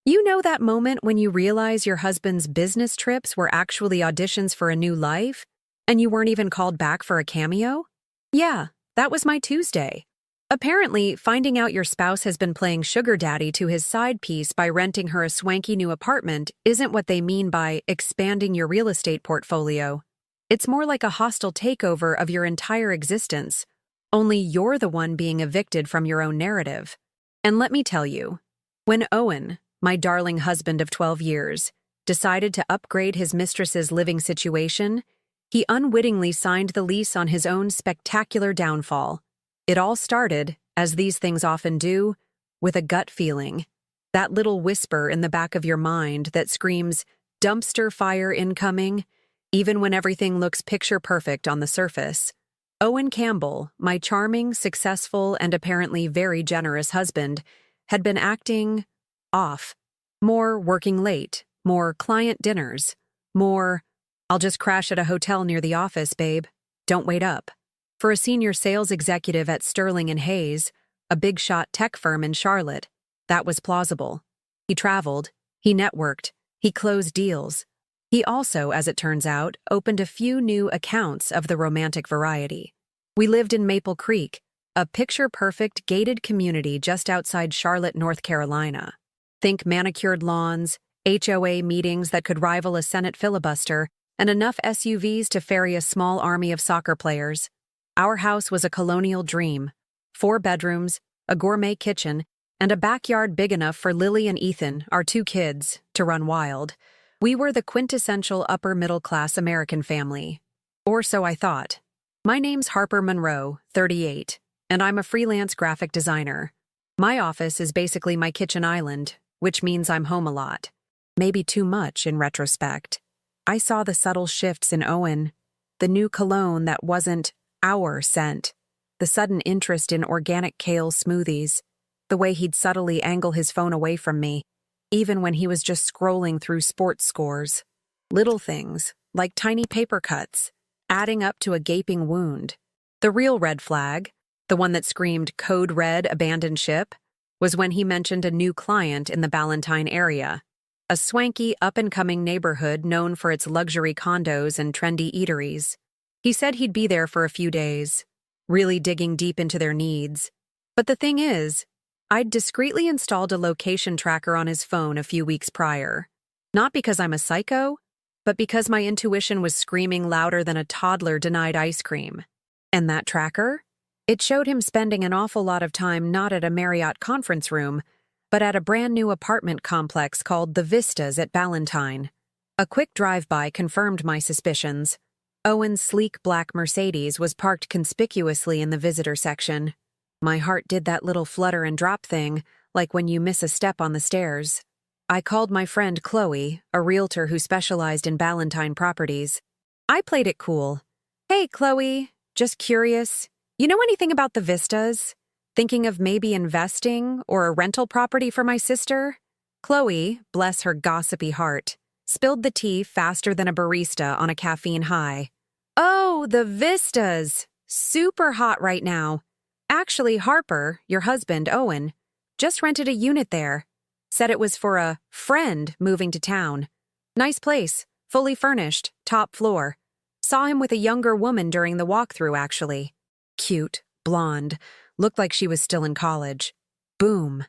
You know that moment when you realize your husband's business trips were actually auditions for a new life, and you weren't even called back for a cameo? Yeah, that was my Tuesday. Apparently, finding out your spouse has been playing sugar daddy to his side piece by renting her a swanky new apartment isn't what they mean by expanding your real estate portfolio. It's more like a hostile takeover of your entire existence, only you're the one being evicted from your own narrative. And let me tell you, when Owen, my darling husband of 12 years, decided to upgrade his mistress's living situation, he unwittingly signed the lease on his own spectacular downfall. It all started, as these things often do, with a gut feeling. That little whisper in the back of your mind that screams, dumpster fire incoming, even when everything looks picture perfect on the surface. Owen Campbell, my charming, successful, and apparently very generous husband, had been acting off. More working late, more client dinners, more, I'll just crash at a hotel near the office, babe. Don't wait up. For a senior sales executive at Sterling and Hayes, a big-shot tech firm in Charlotte, that was plausible. He traveled, he networked, he closed deals. He also, as it turns out, opened a few new accounts of the romantic variety. We lived in Maple Creek, a picture-perfect gated community just outside Charlotte, North Carolina. Think manicured lawns, HOA meetings that could rival a Senate filibuster, and enough SUVs to ferry a small army of soccer players. Our house was a colonial dream. 4 bedrooms, a gourmet kitchen, and a backyard big enough for Lily and Ethan, our 2 kids, to run wild. We were the quintessential upper-middle-class American family. Or so I thought. My name's Harper Monroe, 38, and I'm a freelance graphic designer. My office is basically my kitchen island, which means I'm home a lot. Maybe too much in retrospect. I saw the subtle shifts in Owen, the new cologne that wasn't our scent, the sudden interest in organic kale smoothies, the way he'd subtly angle his phone away from me, even when he was just scrolling through sports scores. Little things, like tiny paper cuts, adding up to a gaping wound. The real red flag, the one that screamed code red abandoned ship, was when he mentioned a new client in the Ballantyne area, a swanky, up-and-coming neighborhood known for its luxury condos and trendy eateries. He said he'd be there for a few days, really digging deep into their needs. But the thing is, I'd discreetly installed a location tracker on his phone a few weeks prior. Not because I'm a psycho, but because my intuition was screaming louder than a toddler denied ice cream. And that tracker? It showed him spending an awful lot of time not at a Marriott conference room, but at a brand-new apartment complex called The Vistas at Ballantyne. A quick drive-by confirmed my suspicions. Owen's sleek black Mercedes was parked conspicuously in the visitor section. My heart did that little flutter and drop thing, like when you miss a step on the stairs. I called my friend Chloe, a realtor who specialized in Ballantyne properties. I played it cool. Hey, Chloe, just curious. You know anything about the Vistas? Thinking of maybe investing or a rental property for my sister? Chloe, bless her gossipy heart, spilled the tea faster than a barista on a caffeine high. Oh, the Vistas! Super hot right now. Actually, Harper, your husband, Owen, just rented a unit there. Said it was for a friend moving to town. Nice place, fully furnished, top floor. Saw him with a younger woman during the walkthrough, actually. Cute, blonde, looked like she was still in college. Boom.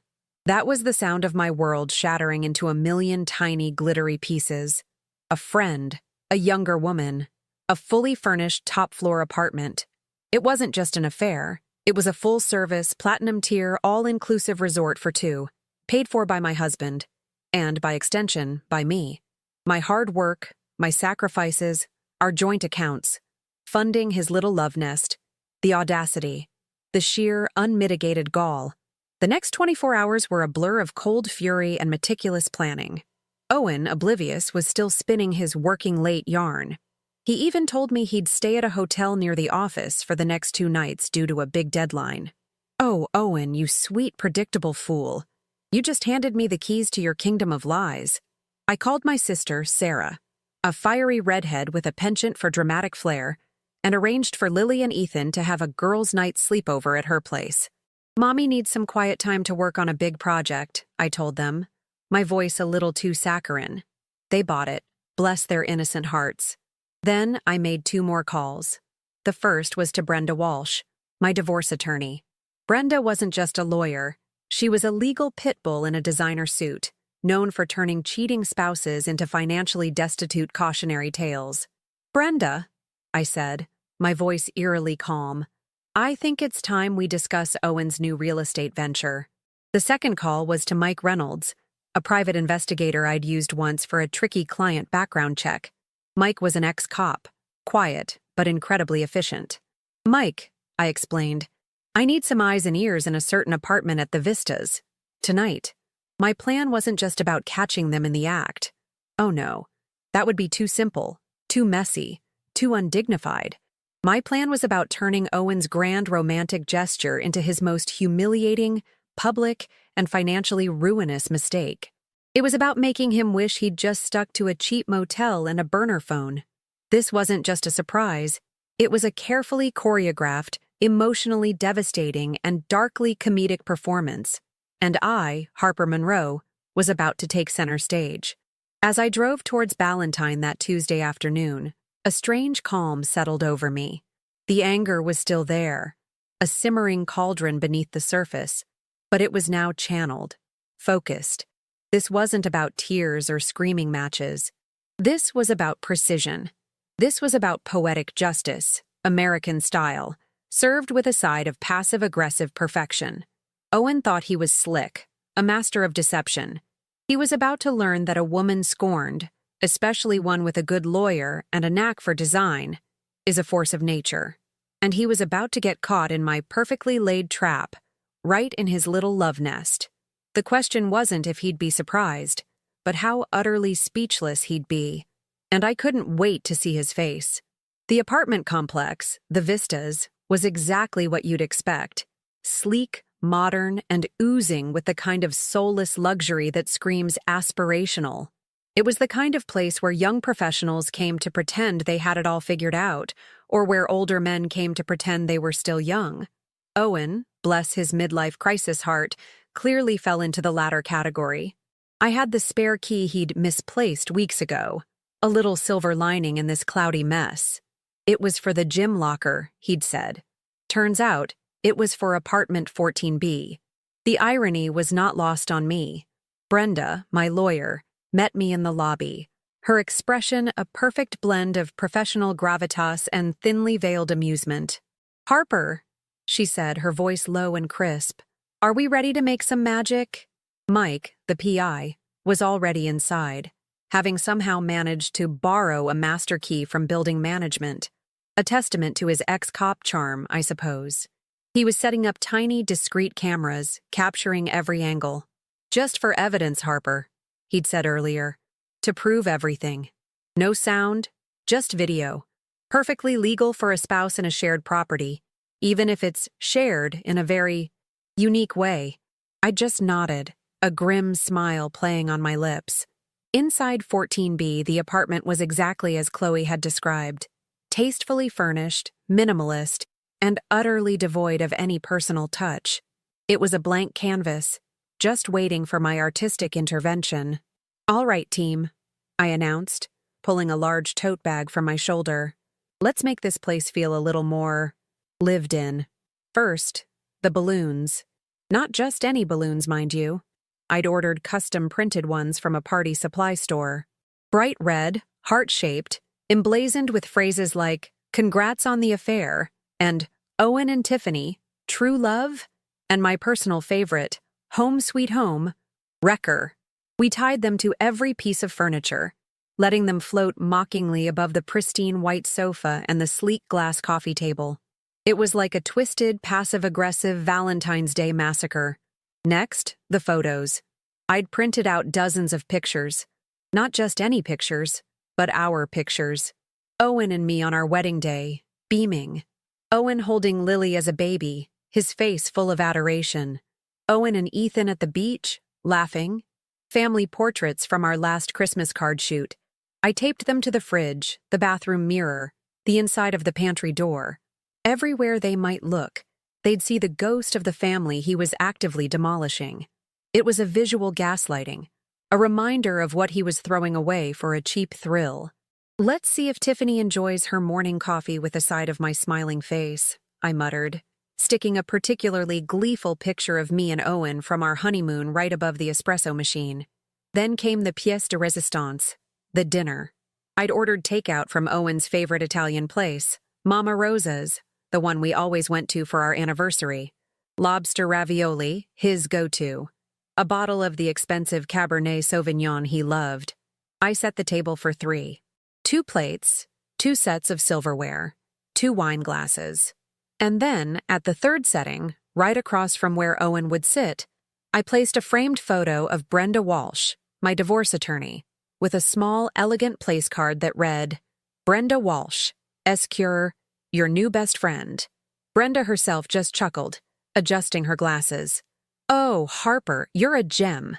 That was the sound of my world shattering into a million tiny, glittery pieces. A friend, a younger woman, a fully furnished top-floor apartment. It wasn't just an affair. It was a full-service, platinum-tier, all-inclusive resort for 2, paid for by my husband, and, by extension, by me. My hard work, my sacrifices, our joint accounts, funding his little love nest, the audacity, the sheer, unmitigated gall. The next 24 hours were a blur of cold fury and meticulous planning. Owen, oblivious, was still spinning his working-late yarn. He even told me he'd stay at a hotel near the office for the next 2 nights due to a big deadline. Oh, Owen, you sweet, predictable fool. You just handed me the keys to your kingdom of lies. I called my sister, Sarah, a fiery redhead with a penchant for dramatic flair, and arranged for Lily and Ethan to have a girls' night sleepover at her place. Mommy needs some quiet time to work on a big project, I told them. my voice a little too saccharine. They bought it, bless their innocent hearts. Then I made 2 more calls. The first was to Brenda Walsh, my divorce attorney. Brenda wasn't just a lawyer, she was a legal pit bull in a designer suit, known for turning cheating spouses into financially destitute cautionary tales. "Brenda," I said, my voice eerily calm, "I think it's time we discuss Owen's new real estate venture." The second call was to Mike Reynolds, a private investigator I'd used once for a tricky client background check. Mike was an ex-cop, quiet but incredibly efficient. "Mike," I explained, "I need some eyes and ears in a certain apartment at the Vistas. Tonight." My plan wasn't just about catching them in the act. Oh no, that would be too simple, too messy, too undignified. My plan was about turning Owen's grand romantic gesture into his most humiliating, public, and financially ruinous mistake. It was about making him wish he'd just stuck to a cheap motel and a burner phone. This wasn't just a surprise, it was a carefully choreographed, emotionally devastating, and darkly comedic performance. And I, Harper Monroe, was about to take center stage. As I drove towards Ballantyne that Tuesday afternoon, a strange calm settled over me. The anger was still there, a simmering cauldron beneath the surface, but it was now channeled, focused. This wasn't about tears or screaming matches. This was about precision. This was about poetic justice, American style, served with a side of passive-aggressive perfection. Owen thought he was slick, a master of deception. He was about to learn that a woman scorned, especially one with a good lawyer and a knack for design, is a force of nature. And he was about to get caught in my perfectly laid trap, right in his little love nest. The question wasn't if he'd be surprised, but how utterly speechless he'd be. And I couldn't wait to see his face. The apartment complex, the Vistas, was exactly what you'd expect. Sleek, modern, and oozing with the kind of soulless luxury that screams aspirational. It was the kind of place where young professionals came to pretend they had it all figured out, or where older men came to pretend they were still young. Owen, bless his midlife crisis heart, clearly fell into the latter category. I had the spare key he'd misplaced weeks ago, a little silver lining in this cloudy mess. It was for the gym locker, he'd said. Turns out, it was for apartment 14B. The irony was not lost on me. Brenda, my lawyer, met me in the lobby, her expression a perfect blend of professional gravitas and thinly veiled amusement. "Harper," she said, her voice low and crisp, "are we ready to make some magic?" Mike, the PI, was already inside, having somehow managed to borrow a master key from building management, a testament to his ex-cop charm, I suppose. He was setting up tiny, discreet cameras, capturing every angle. "Just for evidence, Harper," he'd said earlier. "To prove everything. No sound, just video. Perfectly legal for a spouse in a shared property, even if it's shared in a very unique way." I just nodded, a grim smile playing on my lips. Inside 14B, the apartment was exactly as Chloe had described. Tastefully furnished, minimalist, and utterly devoid of any personal touch. It was a blank canvas, just waiting for my artistic intervention. "All right, team," I announced, pulling a large tote bag from my shoulder. "Let's make this place feel a little more lived in. First, the balloons. Not just any balloons, mind you. I'd ordered custom-printed ones from a party supply store. Bright red, heart-shaped, emblazoned with phrases like, "Congrats on the affair," and "Owen and Tiffany, true love," and my personal favorite, "Home Sweet Home, Wrecker." We tied them to every piece of furniture, letting them float mockingly above the pristine white sofa and the sleek glass coffee table. It was like a twisted, passive-aggressive Valentine's Day massacre. Next, the photos. I'd printed out dozens of pictures. Not just any pictures, but our pictures. Owen and me on our wedding day, beaming. Owen holding Lily as a baby, his face full of adoration. Owen and Ethan at the beach, laughing. Family portraits from our last Christmas card shoot. I taped them to the fridge, the bathroom mirror, the inside of the pantry door. Everywhere they might look, they'd see the ghost of the family he was actively demolishing. It was a visual gaslighting, a reminder of what he was throwing away for a cheap thrill. "Let's see if Tiffany enjoys her morning coffee with a side of my smiling face," I muttered, sticking a particularly gleeful picture of me and Owen from our honeymoon right above the espresso machine. Then came the pièce de résistance, the dinner. I'd ordered takeout from Owen's favorite Italian place, Mama Rosa's, the one we always went to for our anniversary. Lobster ravioli, his go-to. A bottle of the expensive Cabernet Sauvignon he loved. I set the table for 3. 2 plates, 2 sets of silverware, 2 wine glasses. And then, at the 3rd setting, right across from where Owen would sit, I placed a framed photo of Brenda Walsh, my divorce attorney, with a small, elegant place card that read, "Brenda Walsh, Escure, your new best friend." Brenda herself just chuckled, adjusting her glasses. "Oh, Harper, you're a gem.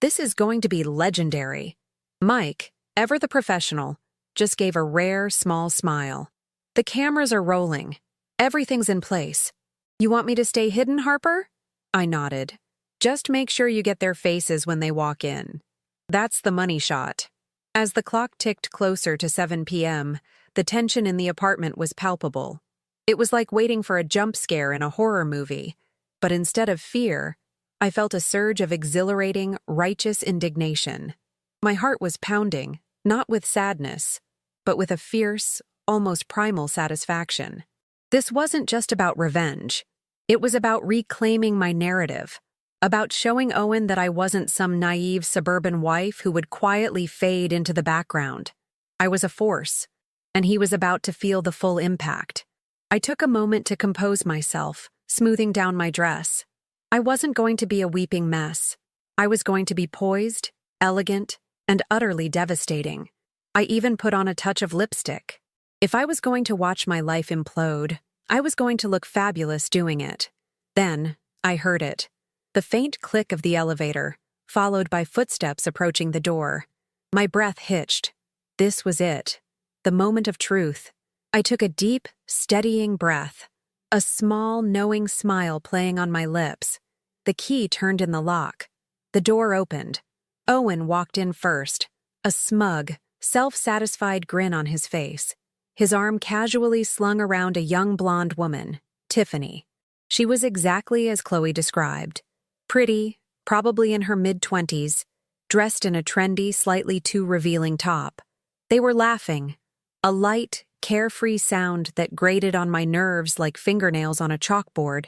This is going to be legendary." Mike, ever the professional, just gave a rare, small smile. "The cameras are rolling. Everything's in place. You want me to stay hidden, Harper?" I nodded. "Just make sure you get their faces when they walk in. That's the money shot." As the clock ticked closer to 7 p.m., the tension in the apartment was palpable. It was like waiting for a jump scare in a horror movie, but instead of fear, I felt a surge of exhilarating, righteous indignation. My heart was pounding, not with sadness, but with a fierce, almost primal satisfaction. This wasn't just about revenge. It was about reclaiming my narrative, about showing Owen that I wasn't some naive suburban wife who would quietly fade into the background. I was a force, and he was about to feel the full impact. I took a moment to compose myself, smoothing down my dress. I wasn't going to be a weeping mess. I was going to be poised, elegant, and utterly devastating. I even put on a touch of lipstick. If I was going to watch my life implode, I was going to look fabulous doing it. Then, I heard it. The faint click of the elevator, followed by footsteps approaching the door. My breath hitched. This was it. The moment of truth. I took a deep, steadying breath. A small, knowing smile playing on my lips. The key turned in the lock. The door opened. Owen walked in first, a smug, self-satisfied grin on his face. His arm casually slung around a young blonde woman, Tiffany. She was exactly as Chloe described. Pretty, probably in her mid-20s, dressed in a trendy, slightly too revealing top. They were laughing, a light, carefree sound that grated on my nerves like fingernails on a chalkboard.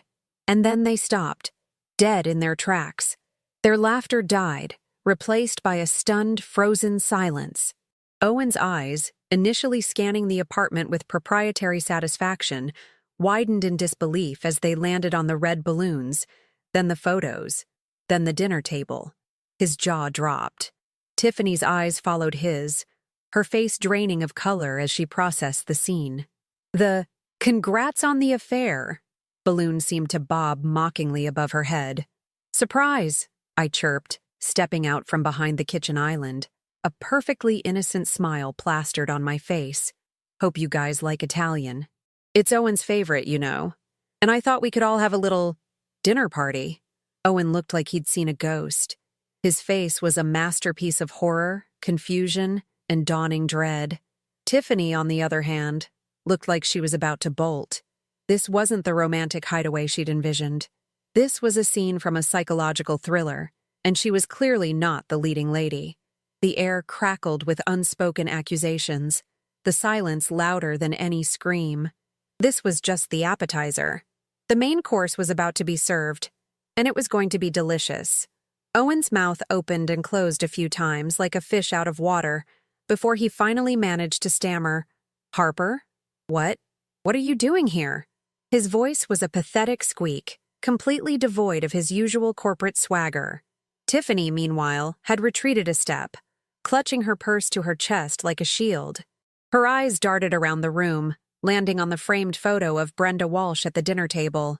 And then they stopped, dead in their tracks. Their laughter died, replaced by a stunned, frozen silence. Owen's eyes, initially scanning the apartment with proprietary satisfaction, widened in disbelief as they landed on the red balloons, then the photos, then the dinner table. His jaw dropped. Tiffany's eyes followed his, her face draining of color as she processed the scene. The "congrats on the affair" balloon seemed to bob mockingly above her head. "Surprise," I chirped, stepping out from behind the kitchen island, a perfectly innocent smile plastered on my face. "Hope you guys like Italian. It's Owen's favorite, you know. And I thought we could all have a little dinner party." Owen looked like he'd seen a ghost. His face was a masterpiece of horror, confusion, and dawning dread. Tiffany, on the other hand, looked like she was about to bolt. This wasn't the romantic hideaway she'd envisioned. This was a scene from a psychological thriller, and she was clearly not the leading lady. The air crackled with unspoken accusations, the silence louder than any scream. This was just the appetizer. The main course was about to be served, and it was going to be delicious. Owen's mouth opened and closed a few times like a fish out of water, before he finally managed to stammer, "Harper? What? What are you doing here?" His voice was a pathetic squeak, completely devoid of his usual corporate swagger. Tiffany, meanwhile, had retreated a step, clutching her purse to her chest like a shield. Her eyes darted around the room, landing on the framed photo of Brenda Walsh at the dinner table.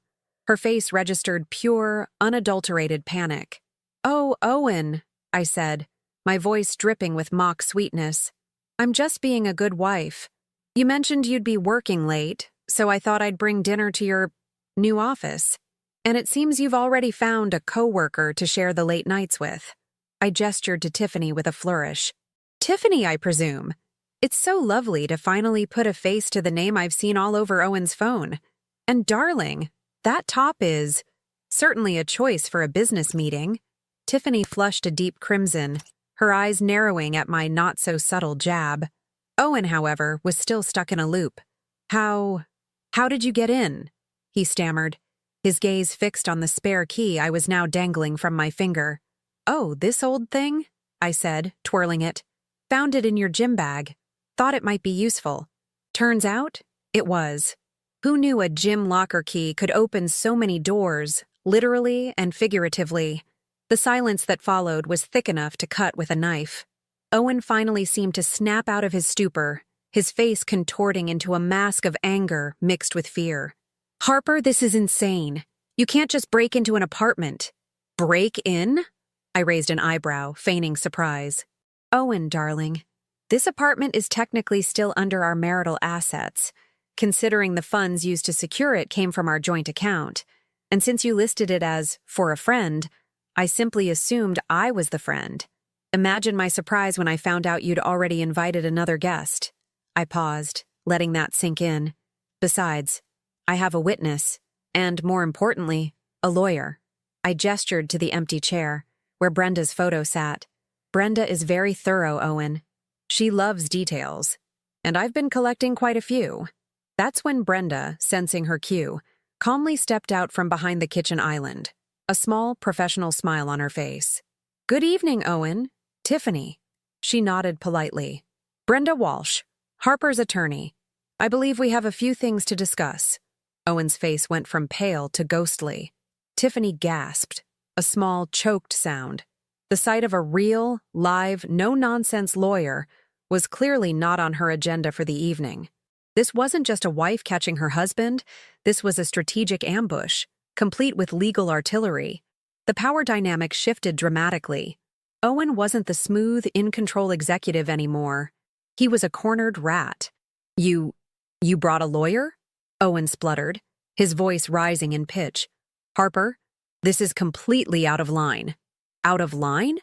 Her face registered pure, unadulterated panic. "Oh, Owen," I said, my voice dripping with mock sweetness. "I'm just being a good wife. You mentioned you'd be working late, so I thought I'd bring dinner to your new office. And it seems you've already found a coworker to share the late nights with." I I gestured to Tiffany with a flourish. Tiffany, I presume. It's so lovely to finally put a face to the name I've seen all over Owen's phone. And darling, that top is certainly a choice for a business meeting. Tiffany flushed a deep crimson, her eyes narrowing at my not-so-subtle jab. Owen, however, was still stuck in a loop. How did you get in? He stammered, his gaze fixed on the spare key I was now dangling from my finger. Oh, this old thing? I said, twirling it. Found it in your gym bag. Thought it might be useful. Turns out, it was. Who knew a gym locker key could open so many doors, literally and figuratively? The silence that followed was thick enough to cut with a knife. Owen finally seemed to snap out of his stupor, his face contorting into a mask of anger mixed with fear. Harper, this is insane. You can't just break into an apartment. Break in? I raised an eyebrow, feigning surprise. Owen, darling, this apartment is technically still under our marital assets, considering the funds used to secure it came from our joint account. And since you listed it as for a friend, I simply assumed I was the friend. Imagine my surprise when I found out you'd already invited another guest. I paused, letting that sink in. Besides, I have a witness, and more importantly, a lawyer. I gestured to the empty chair, where Brenda's photo sat. Brenda is very thorough, Owen. She loves details, and I've been collecting quite a few. That's when Brenda, sensing her cue, calmly stepped out from behind the kitchen island, a small, professional smile on her face. Good evening, Owen. Tiffany. She nodded politely. Brenda Walsh, Harper's attorney. I believe we have a few things to discuss. Owen's face went from pale to ghostly. Tiffany gasped, a small, choked sound. The sight of a real, live, no-nonsense lawyer was clearly not on her agenda for the evening. This wasn't just a wife catching her husband, this was a strategic ambush, complete with legal artillery. The power dynamic shifted dramatically. Owen wasn't the smooth, in-control executive anymore. He was a cornered rat. You brought a lawyer? Owen spluttered, his voice rising in pitch. Harper, this is completely out of line. Out of line?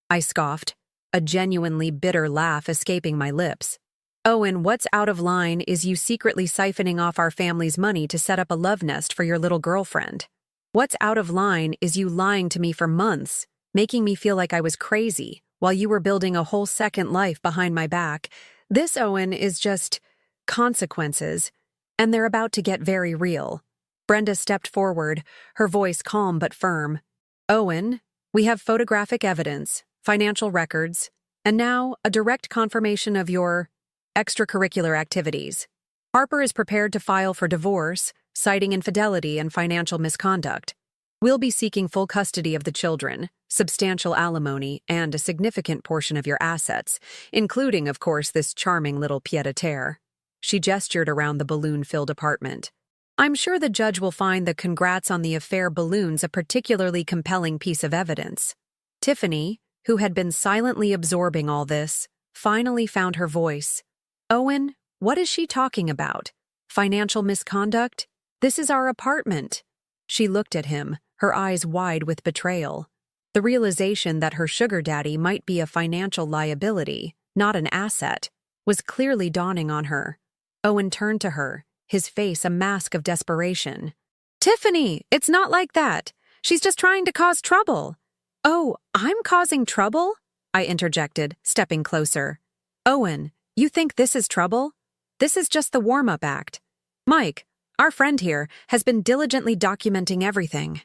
I scoffed, a genuinely bitter laugh escaping my lips. Owen, what's out of line is you secretly siphoning off our family's money to set up a love nest for your little girlfriend. What's out of line is you lying to me for months, making me feel like I was crazy, while you were building a whole second life behind my back. This, Owen, is just consequences, and they're about to get very real. Brenda stepped forward, her voice calm but firm. Owen, we have photographic evidence, financial records, and now a direct confirmation of your extracurricular activities. Harper is prepared to file for divorce, citing infidelity and financial misconduct. We'll be seeking full custody of the children, substantial alimony, and a significant portion of your assets, including, of course, this charming little pied-à-terre. She gestured around the balloon-filled apartment. I'm sure the judge will find the congrats on the affair balloons a particularly compelling piece of evidence. Tiffany, who had been silently absorbing all this, finally found her voice. Owen, what is she talking about? Financial misconduct? This is our apartment. She looked at him, her eyes wide with betrayal. The realization that her sugar daddy might be a financial liability, not an asset, was clearly dawning on her. Owen turned to her, his face a mask of desperation. Tiffany, it's not like that. She's just trying to cause trouble. Oh, I'm causing trouble? I interjected, stepping closer. Owen, you think this is trouble? This is just the warm-up act. Mike, our friend here, has been diligently documenting everything.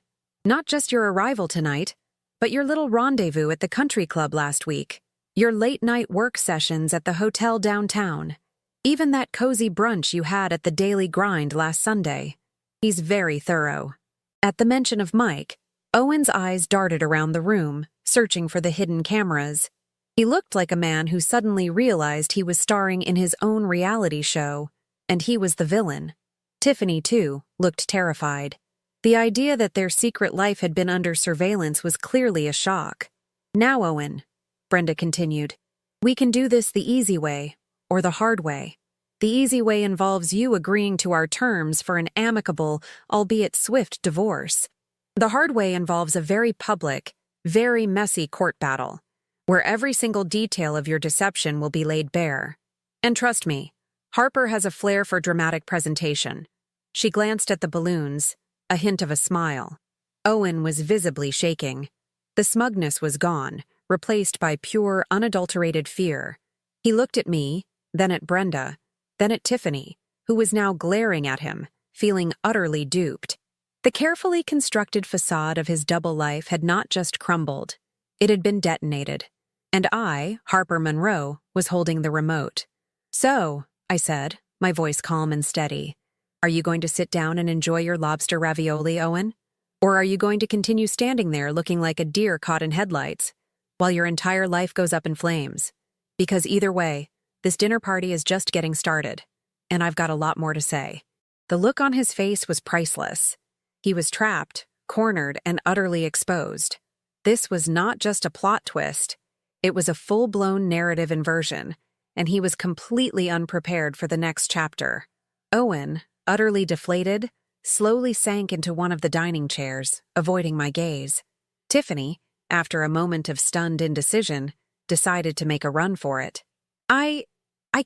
Not just your arrival tonight, but your little rendezvous at the country club last week, your late-night work sessions at the hotel downtown, even that cozy brunch you had at the Daily Grind last Sunday. He's very thorough. At the mention of Mike, Owen's eyes darted around the room, searching for the hidden cameras. He looked like a man who suddenly realized he was starring in his own reality show, and he was the villain. Tiffany, too, looked terrified. The idea that their secret life had been under surveillance was clearly a shock. Now, Owen, Brenda continued, we can do this the easy way, or the hard way. The easy way involves you agreeing to our terms for an amicable, albeit swift, divorce. The hard way involves a very public, very messy court battle, where every single detail of your deception will be laid bare. And trust me, Harper has a flair for dramatic presentation. She glanced at the balloons, a hint of a smile. Owen was visibly shaking. The smugness was gone, replaced by pure, unadulterated fear. He looked at me, then at Brenda, then at Tiffany, who was now glaring at him, feeling utterly duped. The carefully constructed facade of his double life had not just crumbled. It had been detonated. And I, Harper Monroe, was holding the remote. "So," I said, my voice calm and steady, "are you going to sit down and enjoy your lobster ravioli, Owen? Or are you going to continue standing there looking like a deer caught in headlights, while your entire life goes up in flames? Because either way, this dinner party is just getting started, and I've got a lot more to say." The look on his face was priceless. He was trapped, cornered, and utterly exposed. This was not just a plot twist. It was a full-blown narrative inversion, and he was completely unprepared for the next chapter. Owen, utterly deflated, slowly sank into one of the dining chairs, avoiding my gaze. Tiffany, after a moment of stunned indecision, decided to make a run for it. I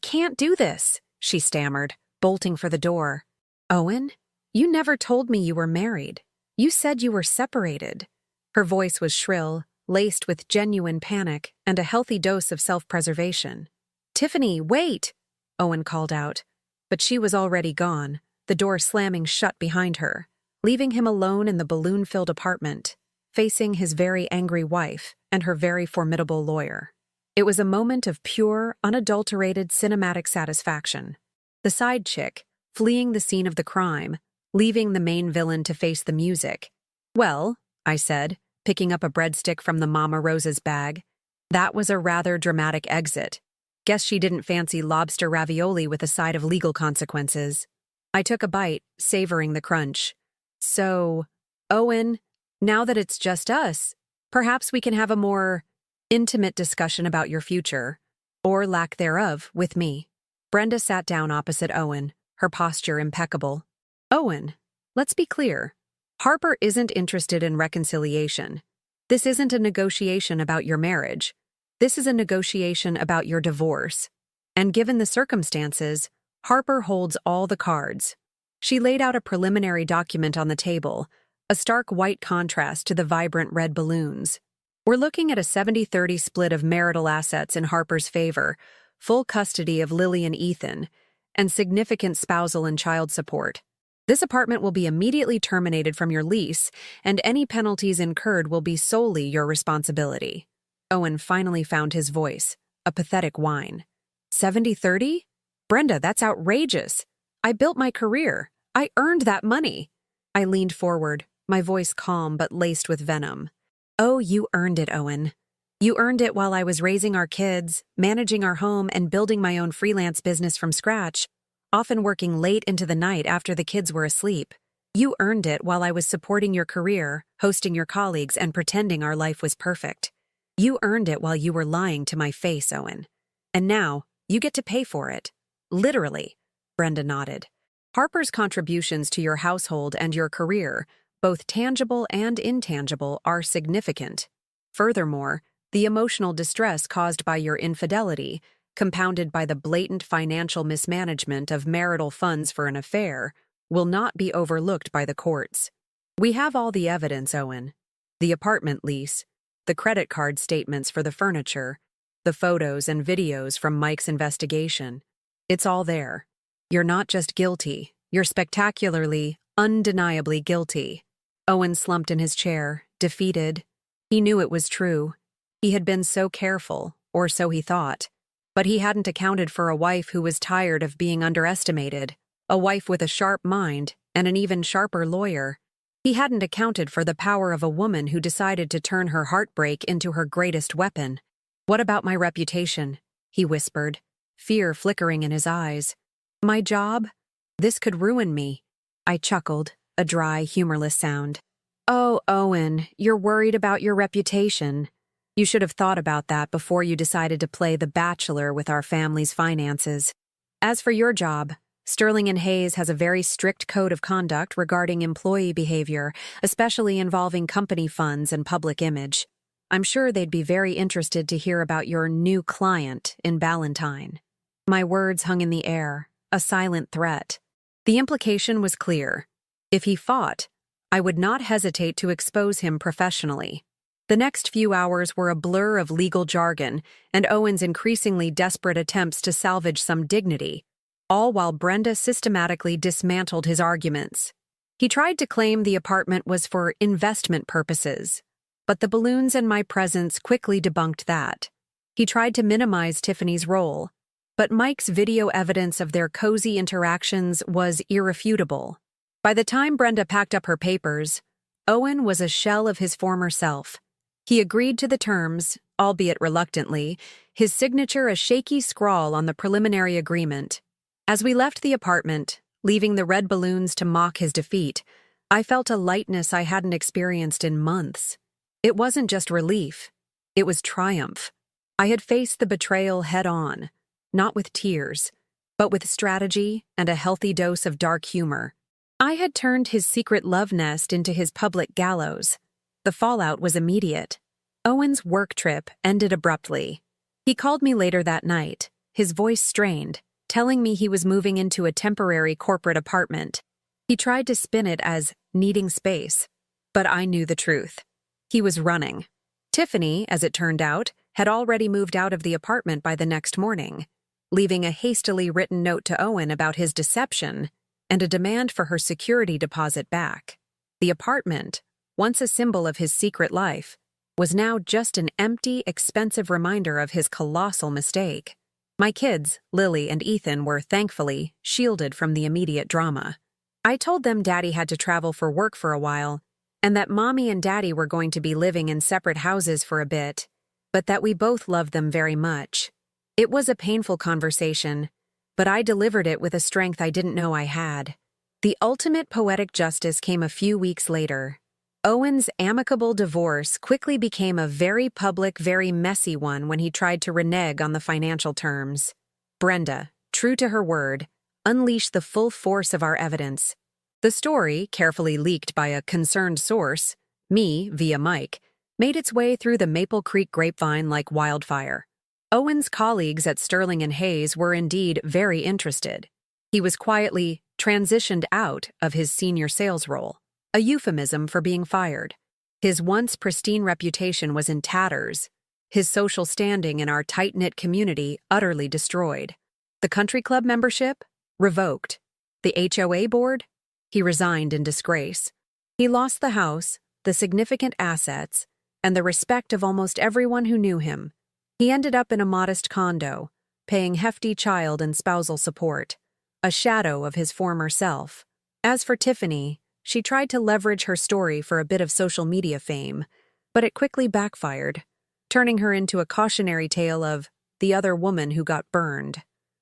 can't do this," she stammered, bolting for the door. "Owen, you never told me you were married. You said you were separated." Her voice was shrill, laced with genuine panic and a healthy dose of self-preservation. "Tiffany, wait!" Owen called out. But she was already gone, the door slamming shut behind her, leaving him alone in the balloon-filled apartment, facing his very angry wife and her very formidable lawyer. It was a moment of pure, unadulterated cinematic satisfaction. The side chick, fleeing the scene of the crime, leaving the main villain to face the music. "Well," I said, picking up a breadstick from the Mama Rosa's bag, "that was a rather dramatic exit. Guess she didn't fancy lobster ravioli with a side of legal consequences." I took a bite, savoring the crunch. "So, Owen, now that it's just us, perhaps we can have a more intimate discussion about your future, or lack thereof, with me." Brenda sat down opposite Owen, her posture impeccable. "Owen, let's be clear. Harper isn't interested in reconciliation. This isn't a negotiation about your marriage. This is a negotiation about your divorce. And given the circumstances, Harper holds all the cards." She laid out a preliminary document on the table, a stark white contrast to the vibrant red balloons. "We're looking at a 70-30 split of marital assets in Harper's favor, full custody of Lily and Ethan, and significant spousal and child support. This apartment will be immediately terminated from your lease, and any penalties incurred will be solely your responsibility." Owen finally found his voice, a pathetic whine. 70-30? Brenda, that's outrageous. I built my career. I earned that money. I leaned forward, my voice calm but laced with venom. "Oh, you earned it, Owen. You earned it while I was raising our kids, managing our home, and building my own freelance business from scratch, often working late into the night after the kids were asleep. You earned it while I was supporting your career, hosting your colleagues, and pretending our life was perfect. You earned it while you were lying to my face, Owen. And now, you get to pay for it. Literally." Brenda nodded. "Harper's contributions to your household and your career, both tangible and intangible, are significant. Furthermore, the emotional distress caused by your infidelity, compounded by the blatant financial mismanagement of marital funds for an affair, will not be overlooked by the courts. We have all the evidence, Owen. The apartment lease, the credit card statements for the furniture, the photos and videos from Mike's investigation. It's all there. You're not just guilty, you're spectacularly, undeniably guilty." Owen slumped in his chair, defeated. He knew it was true. He had been so careful, or so he thought. But he hadn't accounted for a wife who was tired of being underestimated, a wife with a sharp mind and an even sharper lawyer. He hadn't accounted for the power of a woman who decided to turn her heartbreak into her greatest weapon. "What about my reputation?" he whispered, fear flickering in his eyes. "My job? This could ruin me." I chuckled, a dry, humorless sound. "Oh, Owen, you're worried about your reputation. You should have thought about that before you decided to play the bachelor with our family's finances. As for your job, Sterling and Hayes has a very strict code of conduct regarding employee behavior, especially involving company funds and public image. I'm sure they'd be very interested to hear about your new client in Ballantine." My words hung in the air, a silent threat. The implication was clear. If he fought, I would not hesitate to expose him professionally. The next few hours were a blur of legal jargon and Owen's increasingly desperate attempts to salvage some dignity, all while Brenda systematically dismantled his arguments. He tried to claim the apartment was for investment purposes, but the balloons and my presence quickly debunked that. He tried to minimize Tiffany's role, but Mike's video evidence of their cozy interactions was irrefutable. By the time Brenda packed up her papers, Owen was a shell of his former self. He agreed to the terms, albeit reluctantly, his signature a shaky scrawl on the preliminary agreement. As we left the apartment, leaving the red balloons to mock his defeat, I felt a lightness I hadn't experienced in months. It wasn't just relief, it was triumph. I had faced the betrayal head-on, not with tears, but with strategy and a healthy dose of dark humor. I had turned his secret love nest into his public gallows. The fallout was immediate. Owen's work trip ended abruptly. He called me later that night, his voice strained, telling me he was moving into a temporary corporate apartment. He tried to spin it as needing space, but I knew the truth. He was running. Tiffany, as it turned out, had already moved out of the apartment by the next morning, leaving a hastily written note to Owen about his deception and a demand for her security deposit back. The apartment, once a symbol of his secret life, was now just an empty, expensive reminder of his colossal mistake. My kids, Lily and Ethan, were, thankfully, shielded from the immediate drama. I told them Daddy had to travel for work for a while, and that Mommy and Daddy were going to be living in separate houses for a bit, but that we both loved them very much. It was a painful conversation, but I delivered it with a strength I didn't know I had. The ultimate poetic justice came a few weeks later. Owen's amicable divorce quickly became a very public, very messy one when he tried to renege on the financial terms. Brenda, true to her word, unleashed the full force of our evidence. The story, carefully leaked by a concerned source, me via Mike, made its way through the Maple Creek grapevine like wildfire. Owen's colleagues at Sterling and Hayes were indeed very interested. He was quietly transitioned out of his senior sales role, a euphemism for being fired. His once pristine reputation was in tatters, his social standing in our tight-knit community utterly destroyed. The country club membership? Revoked. The HOA board? He resigned in disgrace. He lost the house, the significant assets, and the respect of almost everyone who knew him. He ended up in a modest condo, paying hefty child and spousal support, a shadow of his former self. As for Tiffany, she tried to leverage her story for a bit of social media fame, but it quickly backfired, turning her into a cautionary tale of the other woman who got burned.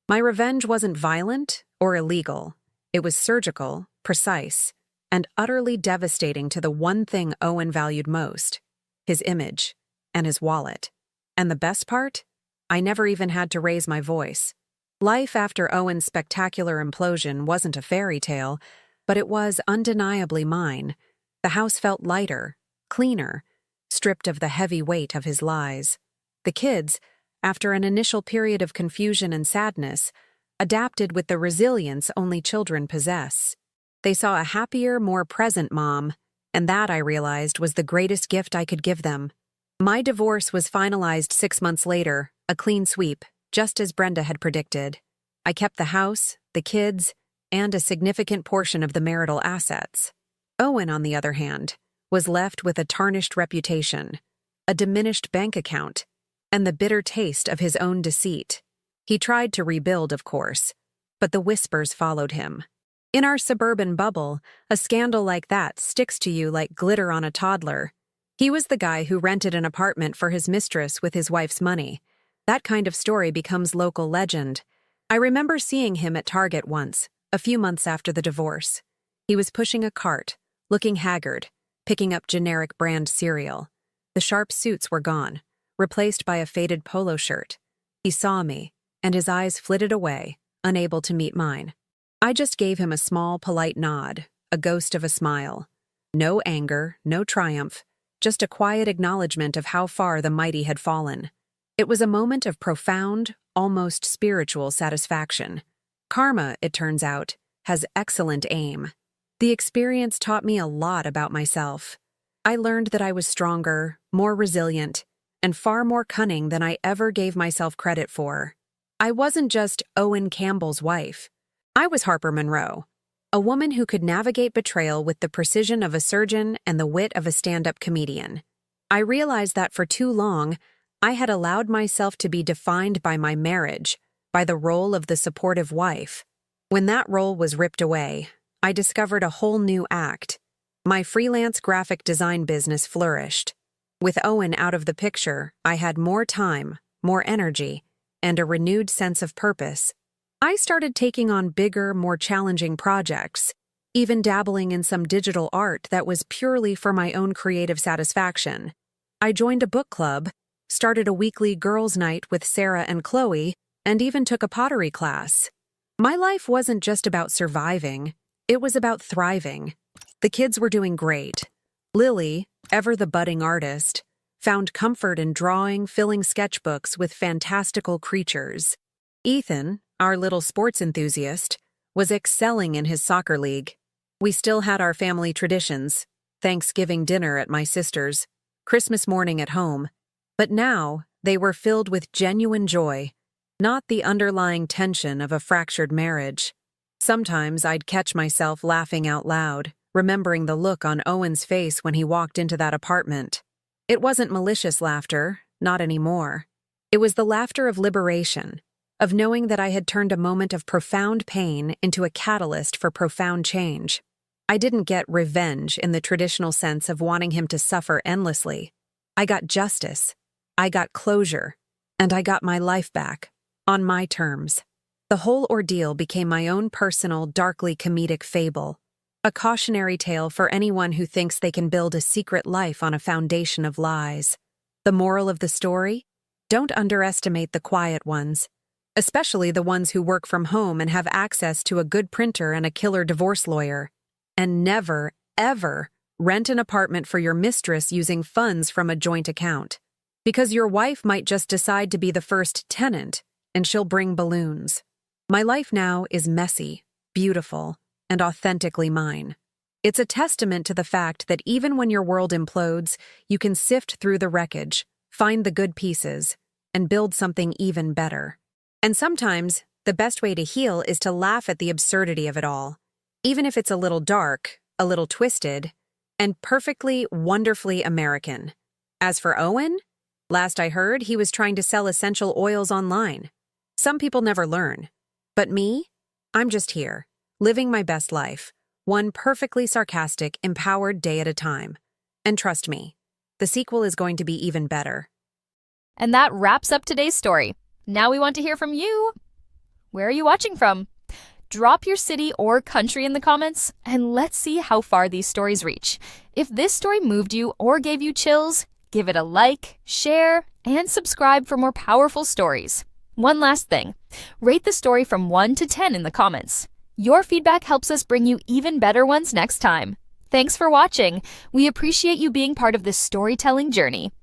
My revenge wasn't violent or illegal. It was surgical, precise, and utterly devastating to the one thing Owen valued most, his image and his wallet. And the best part? I never even had to raise my voice. Life after Owen's spectacular implosion wasn't a fairy tale, but it was undeniably mine. The house felt lighter, cleaner, stripped of the heavy weight of his lies. The kids, after an initial period of confusion and sadness, adapted with the resilience only children possess. They saw a happier, more present mom, and that, I realized, was the greatest gift I could give them. My divorce was finalized 6 months later, a clean sweep, just as Brenda had predicted. I kept the house, the kids, and a significant portion of the marital assets. Owen, on the other hand, was left with a tarnished reputation, a diminished bank account, and the bitter taste of his own deceit. He tried to rebuild, of course, but the whispers followed him. In our suburban bubble, a scandal like that sticks to you like glitter on a toddler. He was the guy who rented an apartment for his mistress with his wife's money. That kind of story becomes local legend. I remember seeing him at Target once, a few months after the divorce. He was pushing a cart, looking haggard, picking up generic brand cereal. The sharp suits were gone, replaced by a faded polo shirt. He saw me, and his eyes flitted away, unable to meet mine. I just gave him a small, polite nod, a ghost of a smile. No anger, no triumph, just a quiet acknowledgement of how far the mighty had fallen. It was a moment of profound, almost spiritual satisfaction. Karma, it turns out, has excellent aim. The experience taught me a lot about myself. I learned that I was stronger, more resilient, and far more cunning than I ever gave myself credit for. I wasn't just Owen Campbell's wife. I was Harper Monroe, a woman who could navigate betrayal with the precision of a surgeon and the wit of a stand-up comedian. I realized that for too long, I had allowed myself to be defined by my marriage, by the role of the supportive wife. When that role was ripped away, I discovered a whole new act. My freelance graphic design business flourished. With Owen out of the picture, I had more time, more energy, and a renewed sense of purpose. I started taking on bigger, more challenging projects, even dabbling in some digital art that was purely for my own creative satisfaction. I joined a book club, started a weekly girls' night with Sarah and Chloe, and even took a pottery class. My life wasn't just about surviving, it was about thriving. The kids were doing great. Lily, ever the budding artist, found comfort in drawing, filling sketchbooks with fantastical creatures. Ethan, our little sports enthusiast, was excelling in his soccer league. We still had our family traditions, Thanksgiving dinner at my sister's, Christmas morning at home, but now they were filled with genuine joy, not the underlying tension of a fractured marriage. Sometimes I'd catch myself laughing out loud, remembering the look on Owen's face when he walked into that apartment. It wasn't malicious laughter, not anymore. It was the laughter of liberation, of knowing that I had turned a moment of profound pain into a catalyst for profound change. I didn't get revenge in the traditional sense of wanting him to suffer endlessly. I got justice, I got closure, and I got my life back, on my terms. The whole ordeal became my own personal, darkly comedic fable, a cautionary tale for anyone who thinks they can build a secret life on a foundation of lies. The moral of the story? Don't underestimate the quiet ones, especially the ones who work from home and have access to a good printer and a killer divorce lawyer. And never, ever rent an apartment for your mistress using funds from a joint account. Because your wife might just decide to be the first tenant, and she'll bring balloons. My life now is messy, beautiful, and authentically mine. It's a testament to the fact that even when your world implodes, you can sift through the wreckage, find the good pieces, and build something even better. And sometimes, the best way to heal is to laugh at the absurdity of it all, even if it's a little dark, a little twisted, and perfectly, wonderfully American. As for Owen, last I heard, he was trying to sell essential oils online. Some people never learn. But me? I'm just here, living my best life, one perfectly sarcastic, empowered day at a time. And trust me, the sequel is going to be even better. And that wraps up today's story. Now we want to hear from you. Where are you watching from? Drop your city or country in the comments, and let's see how far these stories reach. If this story moved you or gave you chills, give it a like, share, and subscribe for more powerful stories. One last thing, rate the story from 1 to 10 in the comments. Your feedback helps us bring you even better ones next time. Thanks for watching. We appreciate you being part of this storytelling journey.